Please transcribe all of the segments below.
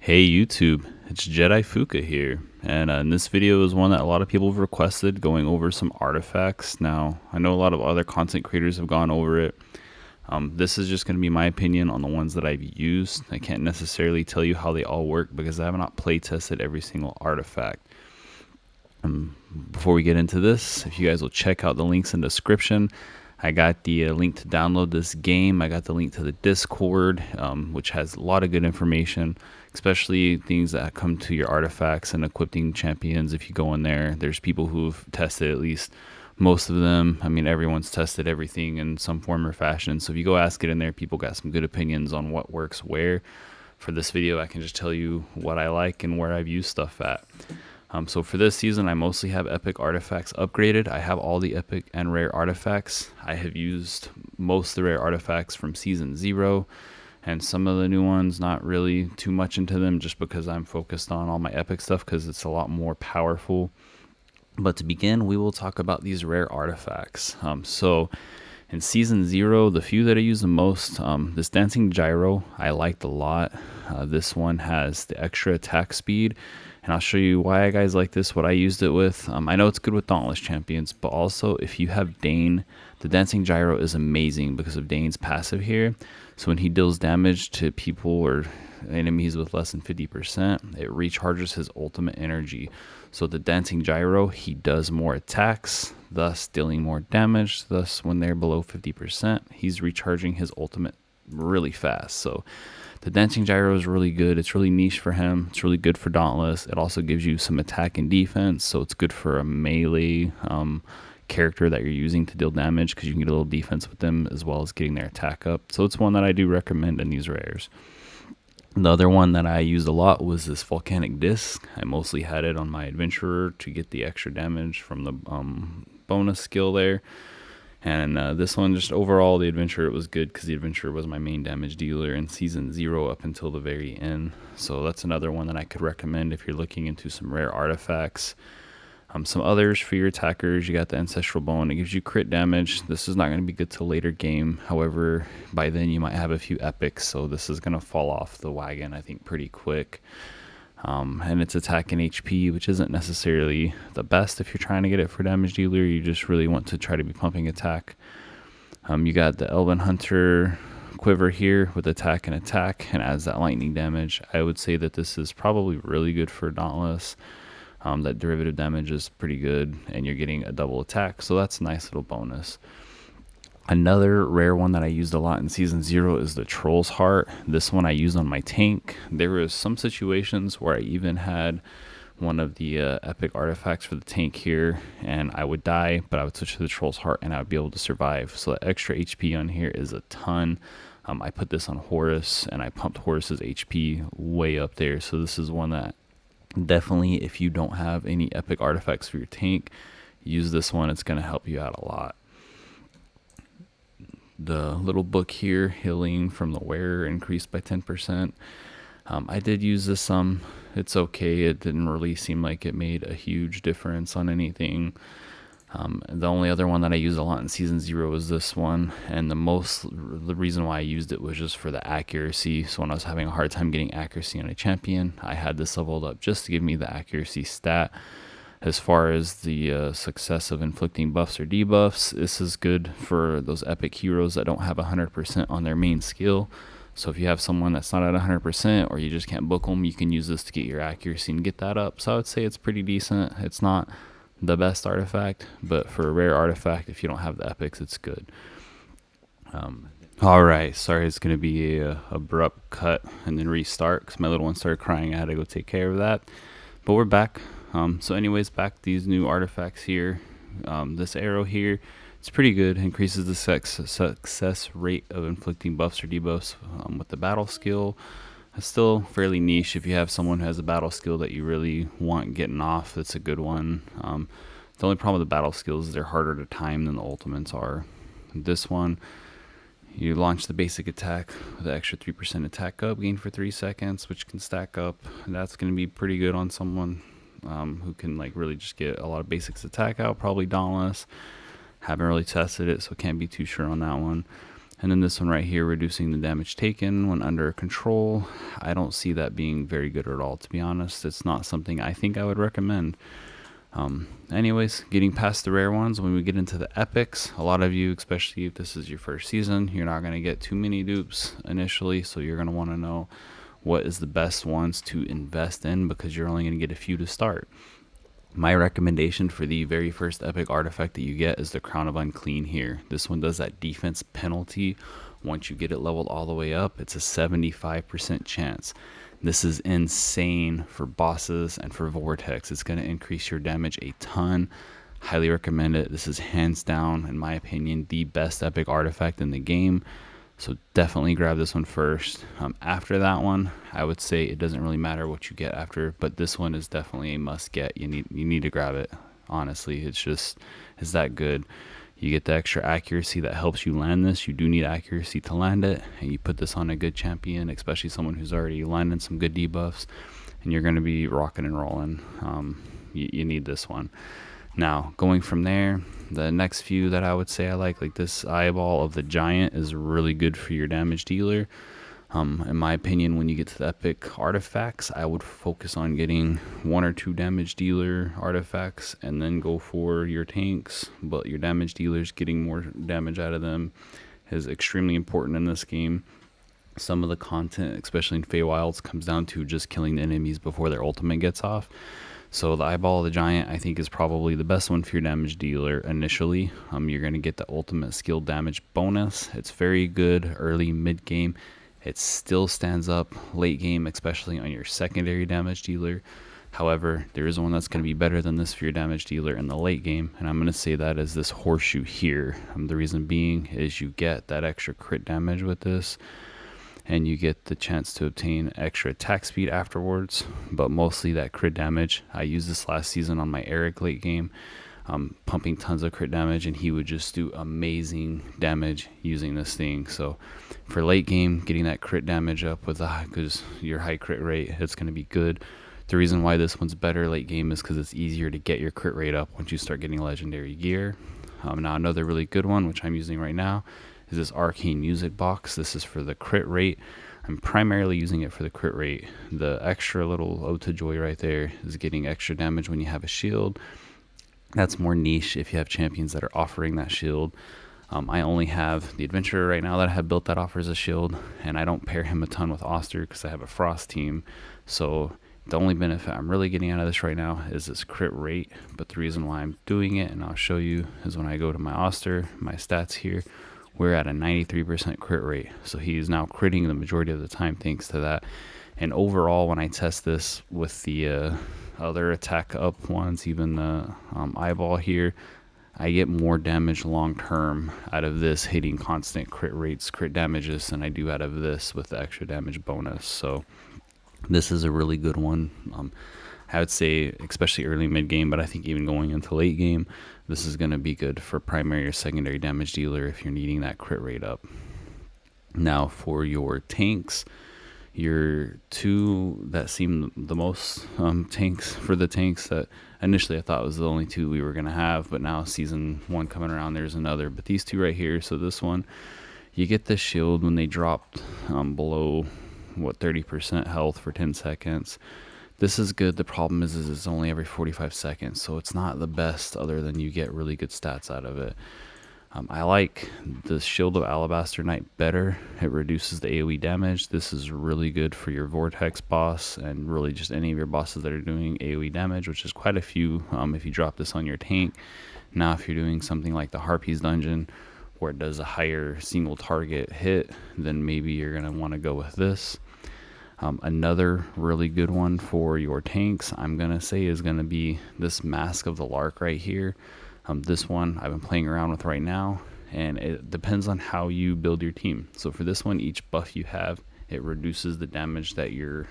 Hey YouTube, it's Jedi Fuka here, and in this video is one that a lot of people have requested, going over some artifacts. Now, I know a lot of other content creators have gone over it. This is just going to be my opinion on the ones that I've used. I can't necessarily tell you how they all work because I have not play tested every single artifact. Before we get into this, if you guys will check out the links in the description, I got the link to download this game. I got the link to the Discord, which has a lot of good information, especially things that come to your artifacts and equipping champions. If you go in there, there's people who've tested at least most of them. I mean, everyone's tested everything in some form or fashion. So if you go ask it in there, people got some good opinions on what works where. For this video, I can just tell you what I like and where I've used stuff at. So for this season, I mostly have epic artifacts upgraded. I have all the epic and rare artifacts. I have used most of the rare artifacts from season 0, and some of the new ones, not really too much into them just because I'm focused on all my epic stuff because it's a lot more powerful. But to begin, we will talk about these rare artifacts. So in season 0, the few that I use the most, this dancing gyro I liked a lot. This one has the extra attack speed, and I'll show you why I guys like this, what I used it with. I know it's good with Dauntless champions, but also if you have Dane, the dancing gyro is amazing because of Dane's passive here. So when he deals damage to people or enemies with less than 50%, it recharges his ultimate energy. So the dancing gyro, he does more attacks, thus dealing more damage. Thus, when they're below 50%, he's recharging his ultimate really fast. So the dancing gyro is really good. It's really niche for him. It's really good for Dauntless. It also gives you some attack and defense, so it's good for a melee character that you're using to deal damage because you can get a little defense with them as well as getting their attack up. So it's one that I do recommend in these rares. The other one that I used a lot was this volcanic disc. I mostly had it on my adventurer to get the extra damage from the bonus skill there. And this one, just overall, the adventurer, it was good because the adventurer was my main damage dealer in season 0 up until the very end. So that's another one that I could recommend if you're looking into some rare artifacts. Some others for your attackers, you got the ancestral bone. It gives you crit damage. This is not going to be good till later game. However, by then you might have a few epics, so this is going to fall off the wagon, I think, pretty quick. And it's attack and HP, which isn't necessarily the best if you're trying to get it for damage dealer. You just really want to try to be pumping attack. You got the Elven Hunter quiver here with attack and adds that lightning damage. I would say that this is probably really good for Dauntless. That derivative damage is pretty good, and you're getting a double attack, so that's a nice little bonus. Another rare one that I used a lot in season 0 is the Troll's Heart. This one I used on my tank. There was some situations where I even had one of the epic artifacts for the tank here, and I would die, but I would switch to the Troll's Heart and I would be able to survive. So the extra HP on here is a ton. I put this on Horus, and I pumped Horus's HP way up there. So this is one that definitely, if you don't have any epic artifacts for your tank, use this one. It's going to help you out a lot. The little book here, healing from the wearer, increased by 10%. I did use this some. It's okay. It didn't really seem like it made a huge difference on anything. The only other one that I used a lot in season 0 was this one, and the reason why I used it was just for the accuracy. So when I was having a hard time getting accuracy on a champion, I had this leveled up just to give me the accuracy stat. As far as the success of inflicting buffs or debuffs, this is good for those epic heroes that don't have 100% on their main skill. So if you have someone that's not at 100% or you just can't book them, you can use this to get your accuracy and get that up. So I would say it's pretty decent. It's not the best artifact, but for a rare artifact, if you don't have the epics, it's good. All right, sorry, it's going to be a abrupt cut and then restart because my little one started crying. I had to go take care of that, but we're back. So anyways, back these new artifacts here. This arrow here, it's pretty good. Increases the success rate of inflicting buffs or debuffs with the battle skill. It's still fairly niche. If you have someone who has a battle skill that you really want getting off, that's a good one. The only problem with the battle skills is they're harder to time than the ultimates are. This one, you launch the basic attack with the extra 3% attack up, gain for 3 seconds, which can stack up. That's going to be pretty good on someone who can like really just get a lot of basics attack out, probably Dauntless. Haven't really tested it, so can't be too sure on that one. And then this one right here, reducing the damage taken when under control. I don't see that being very good at all, to be honest. It's not something I think I would recommend. Anyways, getting past the rare ones, when we get into the epics, a lot of you, especially if this is your first season, you're not going to get too many dupes initially, so you're going to want to know what is the best ones to invest in, because you're only going to get a few to start. My recommendation for the very first epic artifact that you get is the Crown of Unclean here. This one does that defense penalty. Once you get it leveled all the way up, it's a 75% chance. This is insane for bosses and for Vortex. It's going to increase your damage a ton. Highly recommend it. This is hands down, in my opinion, the best epic artifact in the game. So definitely grab this one first. After that one, I would say it doesn't really matter what you get after, but this one is definitely a must get. You need to grab it. Honestly, it's that good. You get the extra accuracy that helps you land this. You do need accuracy to land it, and you put this on a good champion, especially someone who's already landing some good debuffs, and you're going to be rocking and rolling. You need this one. Now, going from there, the next few that I would say I like this Eyeball of the Giant is really good for your damage dealer. In my opinion, when you get to the epic artifacts, I would focus on getting 1 or 2 damage dealer artifacts and then go for your tanks. But your damage dealers, getting more damage out of them is extremely important in this game. Some of the content, especially in Feywilds, comes down to just killing the enemies before their ultimate gets off. So the Eyeball of the Giant, I think, is probably the best one for your damage dealer initially. You're going to get the ultimate skill damage bonus. It's very good early, mid-game. It still stands up late game, especially on your secondary damage dealer. However, there is one that's going to be better than this for your damage dealer in the late game, and I'm going to say that is this Horseshoe here. The reason being is you get that extra crit damage with this, and you get the chance to obtain extra attack speed afterwards, but mostly that crit damage. I used this last season on my Eric late game, pumping tons of crit damage, and he would just do amazing damage using this thing. So for late game, getting that crit damage up with because your high crit rate, it's going to be good. The reason why this one's better late game is because it's easier to get your crit rate up once you start getting legendary gear. Now another really good one, which I'm using right now, is this Arcane Music Box. This is for the crit rate. I'm primarily using it for the crit rate. The extra little ode to joy right there is getting extra damage when you have a shield. That's more niche if you have champions that are offering that shield. I only have the Adventurer right now that I have built that offers a shield, and I don't pair him a ton with Oster because I have a Frost team. So the only benefit I'm really getting out of this right now is this crit rate. But the reason why I'm doing it, and I'll show you, is when I go to my Oster, my stats here, we're at a 93% crit rate. So he's now critting the majority of the time thanks to that. And overall, when I test this with the other attack up ones, even the Eyeball here, I get more damage long term out of this hitting constant crit rates, crit damages, than I do out of this with the extra damage bonus. So this is a really good one. I would say especially early mid game, but I think even going into late game, this is going to be good for primary or secondary damage dealer if you're needing that crit rate up. Now for your tanks, your two that seem the most tanks for the tanks that initially I thought was the only two we were going to have, but now season 1 coming around, there's another. But these two right here, so this one, you get the shield when they dropped below 30% health for 10 seconds. This is good. The problem is it's only every 45 seconds, so it's not the best other than you get really good stats out of it. I like the Shield of Alabaster Knight better. It reduces the AoE damage. This is really good for your Vortex boss and really just any of your bosses that are doing AoE damage, which is quite a few if you drop this on your tank. Now if you're doing something like the Harpies dungeon where it does a higher single target hit, then maybe you're going to want to go with this. Another really good one for your tanks, I'm going to say, is going to be this Mask of the Lark right here. This one I've been playing around with right now, and it depends on how you build your team. So for this one, each buff you have, it reduces the damage that your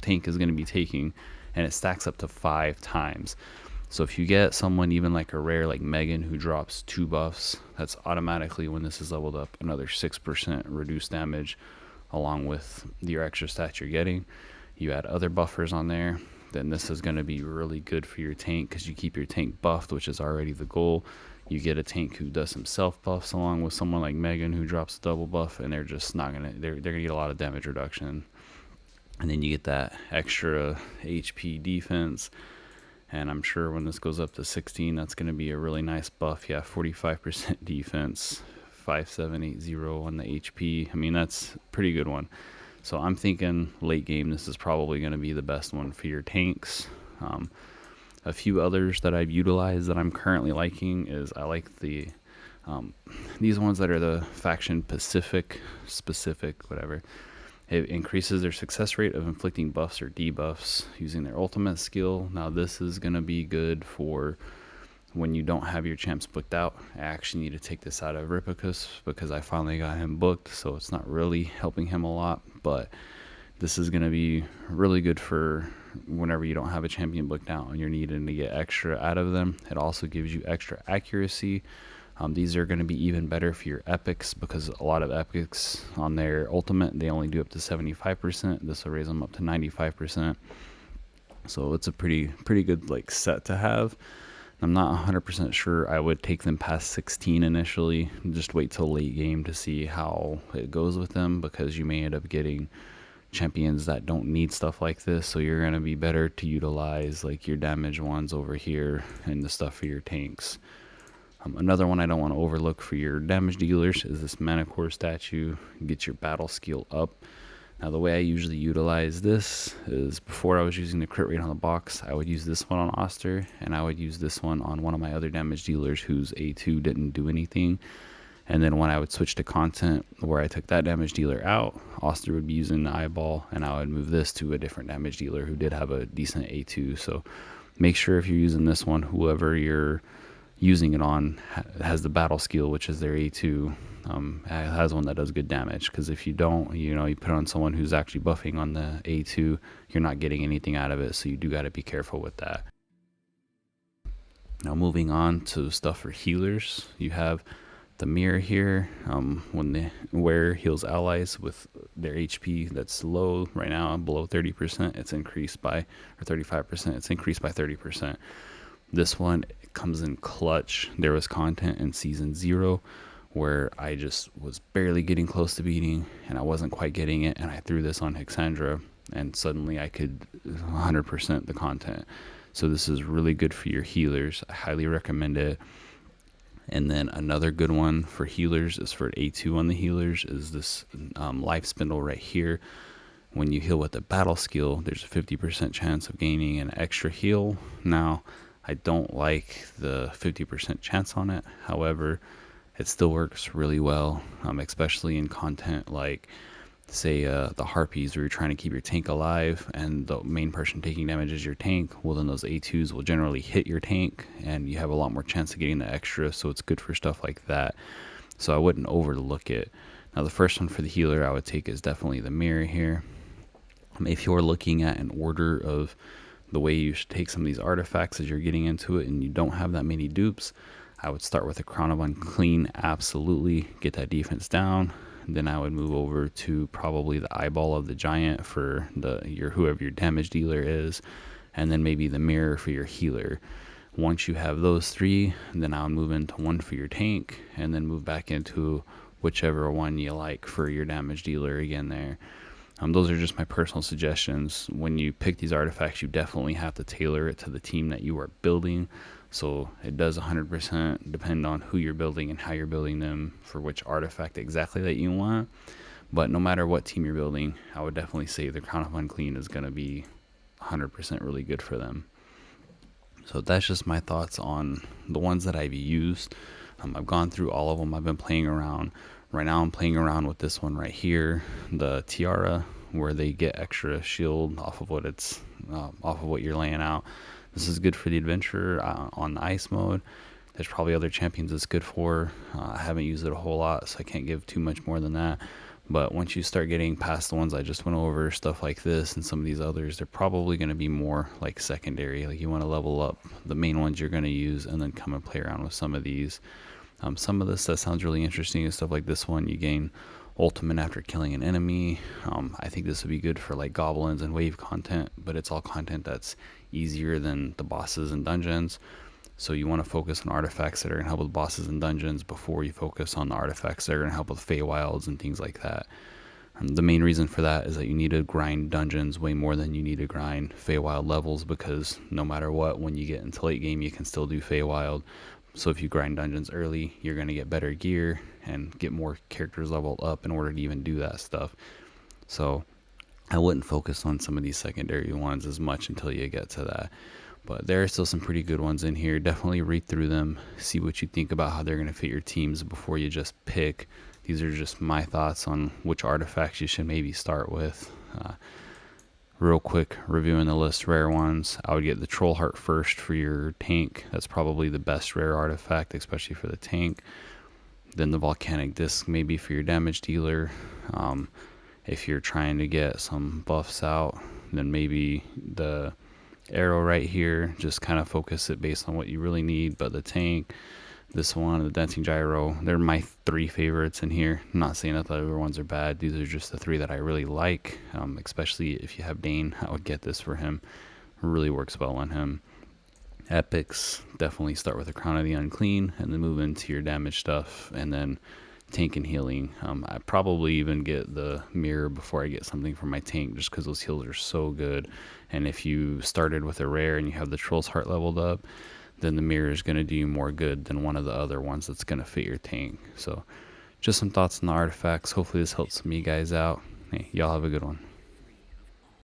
tank is going to be taking, and it stacks up to 5 times. So if you get someone even like a rare like Megan who drops 2 buffs, that's automatically, when this is leveled up, another 6% reduced damage along with your extra stats you're getting. You add other buffers on there, then this is going to be really good for your tank because you keep your tank buffed, which is already the goal. You get a tank who does some self buffs along with someone like Megan who drops a double buff, and they're just not gonna they're gonna get a lot of damage reduction. And then you get that extra HP defense. And I'm sure when this goes up to 16, that's going to be a really nice buff. Yeah, 45% defense, 5780 on the HP. I mean, that's a pretty good one. So I'm thinking late game, this is probably going to be the best one for your tanks. A few others that I've utilized that I'm currently liking is I like these ones that are the faction specific, whatever. It increases their success rate of inflicting buffs or debuffs using their ultimate skill. Now this is going to be good for when you don't have your champs booked out. I actually need to take this out of Ripicus because I finally got him booked, so it's not really helping him a lot, but this is going to be really good for whenever you don't have a champion booked out and you're needing to get extra out of them. It also gives you extra accuracy. These are going to be even better for your epics because a lot of epics on their ultimate, they only do up to 75%. This will raise them up to 95%. So it's a pretty good like set to have. I'm not 100% sure I would take them past 16 initially. Just wait till late game to see how it goes with them, because you may end up getting champions that don't need stuff like this. So you're going to be better to utilize like your damage ones over here and the stuff for your tanks. Another one I don't want to overlook for your damage dealers is this Manicore statue. Get your battle skill up. Now the way I usually utilize this is, before I was using the crit rate on the box, I would use this one on Oster, and I would use this one on one of my other damage dealers whose A2 didn't do anything. And then when I would switch to content where I took that damage dealer out, Oster would be using the eyeball, and I would move this to a different damage dealer who did have a decent A2. So make sure if you're using this one, whoever you're using it on has the battle skill, which is their A2, has one that does good damage. Because if you don't, you put on someone who's actually buffing on the A2, you're not getting anything out of it, so you do got to be careful with that. Now moving on to stuff for healers, you have the mirror here. When the wearer heals allies with their HP that's low right now, below 30%, it's increased by, or 35%, it's increased by 30%. This one comes in clutch. There was content in season 0 where I just was barely getting close to beating and I wasn't quite getting it, and I threw this on Hexandra and suddenly I could 100% the content. So this is really good for your healers. I highly recommend it. And then another good one for healers is for A2 on the healers is this life spindle right here. When you heal with the battle skill, there's a 50% chance of gaining an extra heal. Now I don't like the 50% chance on it. However, it still works really well, especially in content like, say, the Harpies, where you're trying to keep your tank alive and the main person taking damage is your tank. Well, then those A2s will generally hit your tank and you have a lot more chance of getting the extra, so it's good for stuff like that. So I wouldn't overlook it. Now, the first one for the healer I would take is definitely the mirror here. If you're looking at an order of the way you should take some of these artifacts as you're getting into it and you don't have that many dupes, I would start with a Crown of Unclean, absolutely, get that defense down. Then I would move over to probably the Eyeball of the Giant for whoever your damage dealer is, and then maybe the Mirror for your healer. Once you have those three, then I would move into one for your tank, and then move back into whichever one you like for your damage dealer again there. Those are just my personal suggestions. When you pick these artifacts, you definitely have to tailor it to the team that you are building. So it does 100% depend on who you're building and how you're building them for which artifact exactly that you want. But no matter what team you're building, I would definitely say the Crown of Unclean is going to be 100% really good for them. So that's just my thoughts on the ones that I've used. I've gone through all of them. I've been playing around. Right now I'm playing around with this one right here, the Tiara, where they get extra shield off of what you're laying out. This is good for the adventurer on the ice mode. There's probably other champions it's good for. I haven't used it a whole lot, so I can't give too much more than that. But once you start getting past the ones I just went over, stuff like this and some of these others, they're probably going to be more like secondary. Like you want to level up the main ones you're going to use and then come and play around with some of these. Some of this that sounds really interesting is stuff like this one. You gain ultimate after killing an enemy. I think this would be good for like goblins and wave content, but it's all content that's easier than the bosses and dungeons. So you want to focus on artifacts that are going to help with bosses and dungeons before you focus on the artifacts that are going to help with Feywilds and things like that. The main reason for that is that you need to grind dungeons way more than you need to grind Feywild levels, because no matter what, when you get into late game, you can still do Feywild. So if you grind dungeons early, you're going to get better gear and get more characters leveled up in order to even do that stuff. So I wouldn't focus on some of these secondary ones as much until you get to that. But there are still some pretty good ones in here. Definitely read through them, see what you think about how they're going to fit your teams before you just pick. These are just my thoughts on which artifacts you should maybe start with. Real quick, reviewing the list, rare ones. I would get the Troll Heart first for your tank. That's probably the best rare artifact, especially for the tank. Then the Volcanic Disc maybe for your damage dealer. If you're trying to get some buffs out, then maybe the arrow right here, just kind of focus it based on what you really need. But the tank, this one, the Dancing Gyro, they're my 3 favorites in here. I'm not saying that the other ones are bad. These are just the 3 that I really like, especially if you have Dane. I would get this for him. Really works well on him. Epics, definitely start with the Crown of the Unclean and then move into your damage stuff, and then tank and healing. I probably even get the mirror before I get something for my tank, just because those heals are so good. And if you started with a rare and you have the Troll's Heart leveled up, then the mirror is going to do you more good than one of the other ones that's going to fit your tank. So just some thoughts on the artifacts. Hopefully this helps some of you guys out. Hey, y'all have a good one.